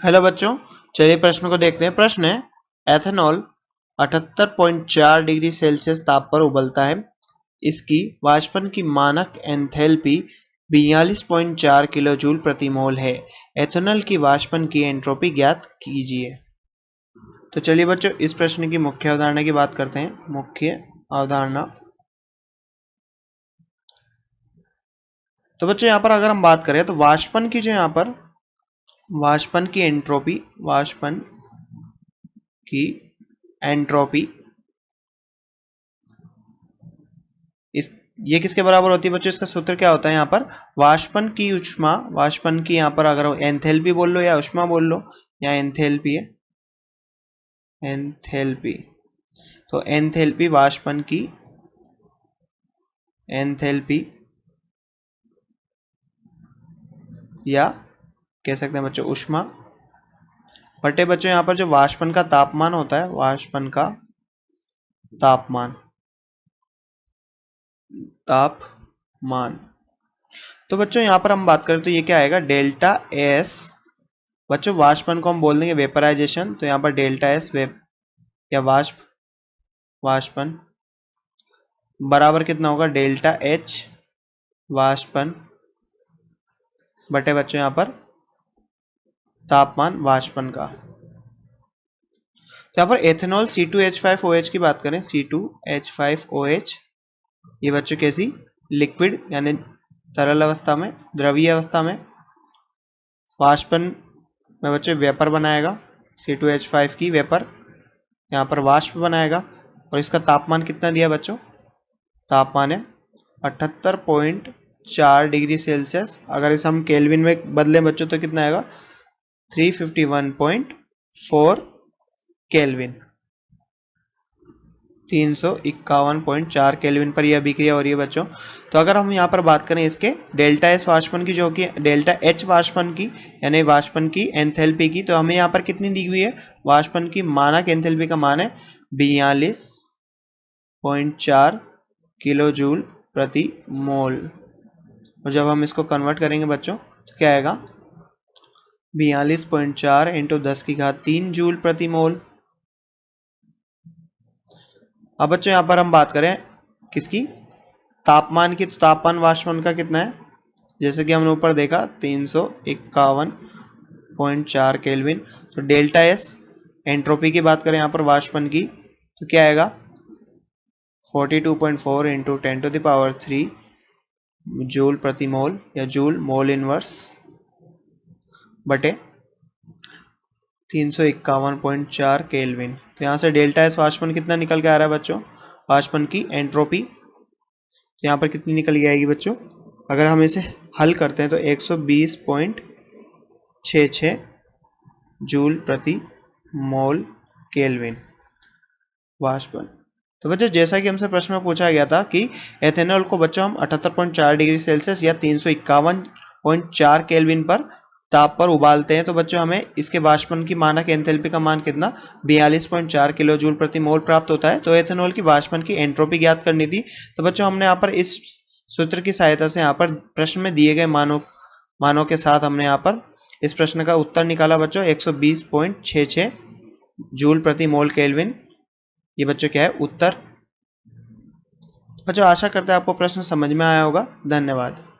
Hello बच्चों, चलिए प्रश्न को देखते हैं। प्रश्न है, एथेनॉल 78.4 डिग्री सेल्सियस ताप पर उबलता है। इसकी वाष्पन की मानक एंथैल्पी 42.4 किलो जूल प्रति मोल है। एथेनॉल की वाष्पन की एंट्रोपी ज्ञात कीजिए। तो चलिए बच्चों, इस प्रश्न की मुख्य अवधारणा की बात करते हैं। मुख्य अवधारणा, तो बच्चों यहाँ पर अगर हम बात करें तो वाष्पन की जो यहाँ पर वाष्पन की एंट्रोपी, वाष्पन की एंट्रोपी इस ये किसके बराबर होती है बच्चों? इसका सूत्र क्या होता है यहाँ पर? वाष्पन की ऊष्मा, वाष्पन की यहाँ पर अगर एंथैल्पी बोल लो या ऊष्मा बोल लो, या एंथैल्पी है, एंथैल्पी। तो एंथैल्पी वाष्पन की एंथैल्पी, या कह सकते हैं बच्चों ऊष्मा, बटे बच्चों यहाँ पर जो वाष्पन का तापमान होता है, वाष्पन का तापमान, तापमान। तो बच्चों यहाँ पर हम बात करें तो ये क्या आएगा? Delta S. बच्चों वाष्पन को हम बोल देंगे वेपराइजेशन, तो यहाँ पर डेल्टा एस वेप या वाष्पन बराबर कितना होगा? डेल्टा एच वाष्पन बटे बच्चों यहाँ पर तापमान वाष्पन का। तो यहाँ पर एथेनॉल C2H5OH की बात करें, C2H5OH, ये बच्चों कैसी? लिक्विड यानी तरल अवस्था में, द्रवीय अवस्था में, वाष्पन में बच्चों वेपर बनाएगा, C2H5 की वेपर यहाँ पर वाष्प बनाएगा। और इसका तापमान कितना दिया बच्चों? तापमान है 78.4 डिग्री सेल्सियस। अगर इसे हम केल्विन में बदलें बच्चों तो कितना आएगा? 351.4 केल्विन, 351.4 केल्विन पर यह अभिक्रिया हो रही है बच्चों। तो अगर हम यहाँ पर बात करें इसके डेल्टा एस वाष्पन की, जो कि डेल्टा एच वाष्पन की यानी वाष्पन की एंथैल्पी की, तो हमें यहाँ पर कितनी दी हुई है? वाष्पन की मानक एंथैल्पी का मान है 42.4 किलो जूल प्रति मोल। और जब हम इसको कन्वर्ट करेंगे बच्चों तो क्या आएगा? 42.4 इंटू 10⁻³ जूल प्रति मोल। अब बच्चों यहाँ पर हम बात करें किसकी? तापमान की। तो तापमान वाष्पन का कितना है? जैसे कि हमने ऊपर देखा 351.4 केल्विन। तो डेल्टा एस एंट्रोपी की बात करें यहाँ पर वाष्पन की, तो क्या आएगा? 42.4 इंटू 10⁻³ जूल प्रति मोल या जूल मोल इनवर्स बटे 351.4 केल्विन। तो यहाँ से डेल्टा एस वाष्पन कितना निकल के आ रहा है बच्चों? वाष्पन की एंट्रोपी तो यहाँ पर कितनी निकल के आएगी बच्चों? अगर हम इसे हल करते हैं तो 120.66 जूल प्रति मोल केल्विन वाष्पन। तो बच्चों जैसा कि हमसे प्रश्न में पूछा गया था कि एथेनॉल को बच्चों हम 78.4 डिग्री सेल्सियस या 351.4 केल्विन पर ताप पर उबालते हैं, तो बच्चों हमें इसके वाष्पन की मानक एंथैल्पी का मान कितना? 42.4 किलो जूल प्रति मोल प्राप्त होता है। तो एथेनॉल की वाष्पन की एंट्रोपी ज्ञात करनी थी। तो बच्चों हमने यहाँ पर इस सूत्र की सहायता से यहाँ पर प्रश्न में दिए गए मानों के साथ हमने यहाँ पर इस प्रश्न का उत्तर निकाला बच्चों, 120.66 जूल प्रति मोल केल्विन। ये बच्चों क्या है? उत्तर। बच्चों आशा करते हैं आपको प्रश्न समझ में आया होगा। धन्यवाद।